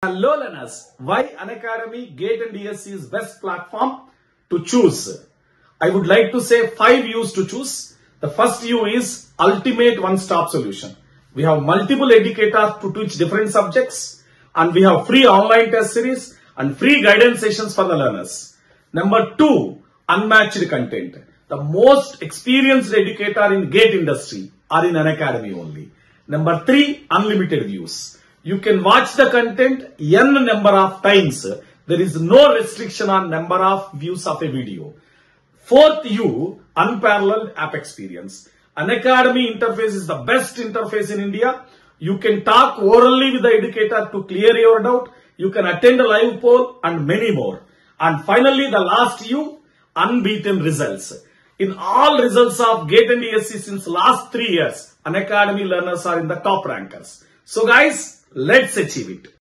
Hello learners, why Unacademy, GATE and DSC is best platform to choose? I would like to say 5 U's to choose. The first U is ultimate one-stop solution. We have multiple educators to teach different subjects, and we have free online test series and free guidance sessions for the learners. Number 2, unmatched content. The most experienced educator in GATE industry are in Unacademy only. Number 3, unlimited views. You can watch the content n number of times. There is no restriction on number of views of a video. Fourth U, unparalleled app experience. Unacademy interface is the best interface in India. You can talk orally with the educator to clear your doubt. You can attend a live poll and many more. And finally, the last U, unbeaten results. In all results of GATE and DSC since last 3 years, Unacademy learners are in the top rankers. So guys, let's achieve it.